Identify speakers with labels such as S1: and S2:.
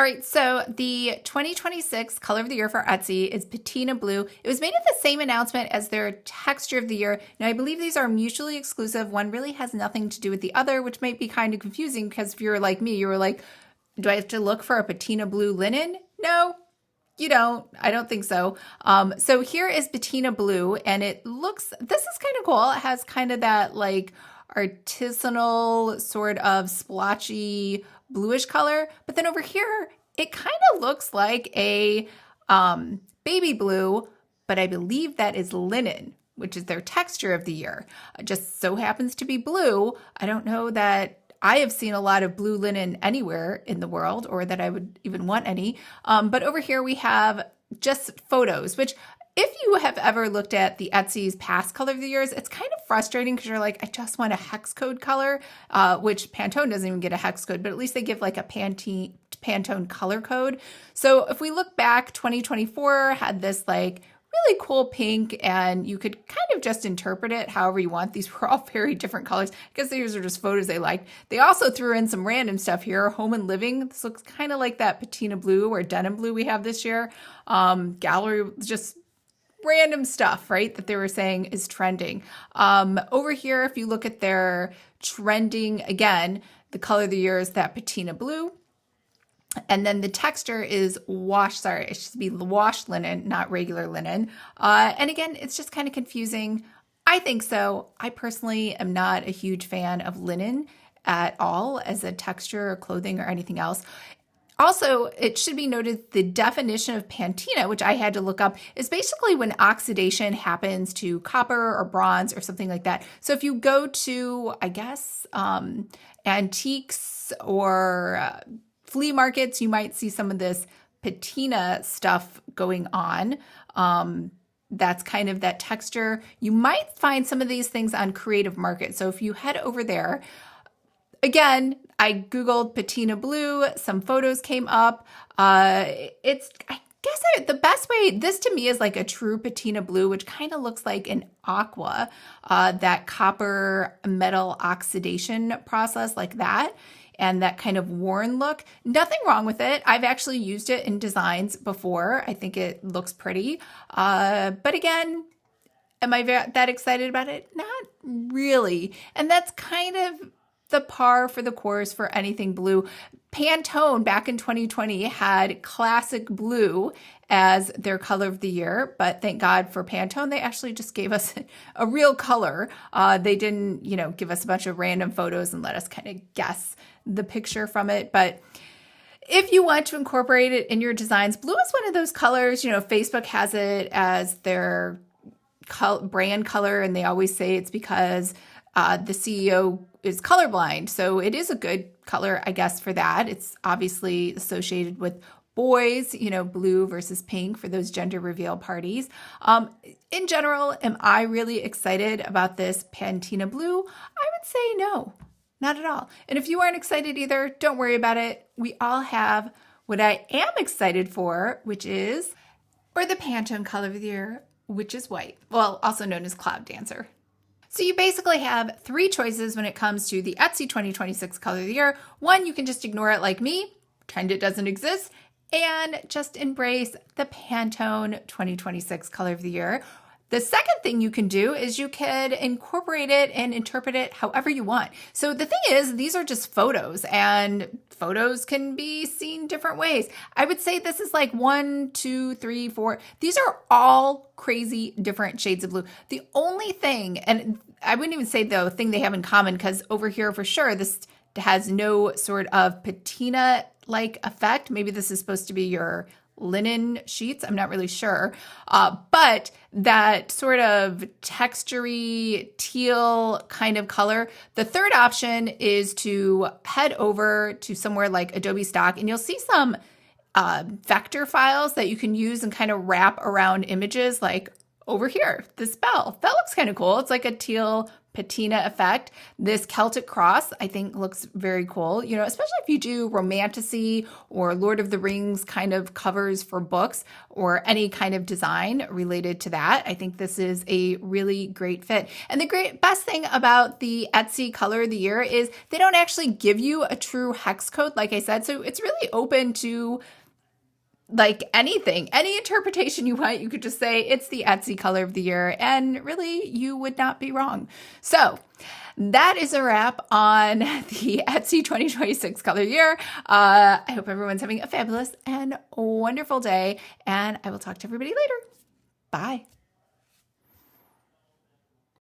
S1: All right, so the 2026 color of the year for Etsy is Patina Blue. It was made at the same announcement as their texture of the year. Now, I believe these are mutually exclusive. One really has nothing to do with the other, which might be kind of confusing because if you're like me, you were like, do I have to look for a Patina Blue linen? No, you don't. I don't think so. So here is Patina Blue, and this is kind of cool. It has kind of that like artisanal sort of splotchy bluish color. But then over here, it kind of looks like a baby blue, but I believe that is linen, which is their texture of the year. It just so happens to be blue. I don't know that I have seen a lot of blue linen anywhere in the world or that I would even want any. But over here we have just photos, which if you have ever looked at the Etsy's past color of the years, it's kind of frustrating because you're like, I just want a hex code color, which Pantone doesn't even get a hex code, but at least they give like a Pantone color code. So if we look back, 2024 had this like really cool pink, and you could kind of just interpret it however you want. These were all very different colors. I guess these are just photos they liked. They also threw in some random stuff here. Home and living. This looks kind of like that patina blue or denim blue we have this year. Gallery, just random stuff, right, that they were saying is trending. Over here, if you look at their trending, again, the color of the year is that patina blue. And then the texture is it should be washed linen, not regular linen. And again, it's just kind of confusing. I think so. I personally am not a huge fan of linen at all as a texture or clothing or anything else. Also, it should be noted the definition of patina, which I had to look up, is basically when oxidation happens to copper or bronze or something like that. So if you go to, I guess, antiques or flea markets, you might see some of this patina stuff going on. That's kind of that texture. You might find some of these things on Creative Market. So if you head over there, again, I Googled patina blue, some photos came up. The best way, this to me is like a true patina blue, which kind of looks like an aqua, that copper metal oxidation process like that. And that kind of worn look. Nothing wrong with it. I've actually used it in designs before. I think it looks pretty. But again, am I that excited about it? Not really. And that's kind of the par for the course for anything blue. Pantone back in 2020 had classic blue as their color of the year, but thank God for Pantone, they actually just gave us a real color. They didn't, give us a bunch of random photos and let us kind of guess the picture from it. But if you want to incorporate it in your designs, blue is one of those colors. Facebook has it as their brand color, and they always say it's because the CEO is colorblind. So it is a good color, I guess, for that. It's obviously associated with boys, blue versus pink for those gender reveal parties. In general, am I really excited about this Patina blue? I would say no, not at all. And if you aren't excited either, don't worry about it. We all have what I am excited for, which is, or the Pantone color of the year, which is white. Well, also known as Cloud Dancer. So you basically have three choices when it comes to the Etsy 2026 color of the year. One, you can just ignore it like me, pretend it doesn't exist, and just embrace the Pantone 2026 color of the year. The second thing you can do is you could incorporate it and interpret it however you want. So the thing is, these are just photos, and photos can be seen different ways. I would say this is like 1, 2, 3, 4. These are all crazy different shades of blue. The only thing, and I wouldn't even say the thing they have in common, because over here for sure, this has no sort of patina-like effect. Maybe this is supposed to be your linen sheets. I'm not really sure. But that sort of textury teal kind of color. The third option is to head over to somewhere like Adobe Stock, and you'll see some vector files that you can use and kind of wrap around images, like over here, this bell. That looks kind of cool. It's like a teal patina effect. This Celtic cross, I think, looks very cool, you know, especially if you do romantasy or Lord of the Rings kind of covers for books or any kind of design related to that. I think this is a really great fit. And the best thing about the Etsy color of the year is they don't actually give you a true hex code, like I said. So it's really open to like anything, any interpretation you want. You could just say it's the Etsy color of the year, and really you would not be wrong. So that is a wrap on the Etsy 2026 color year. I hope everyone's having a fabulous and wonderful day, and I will talk to everybody later. Bye.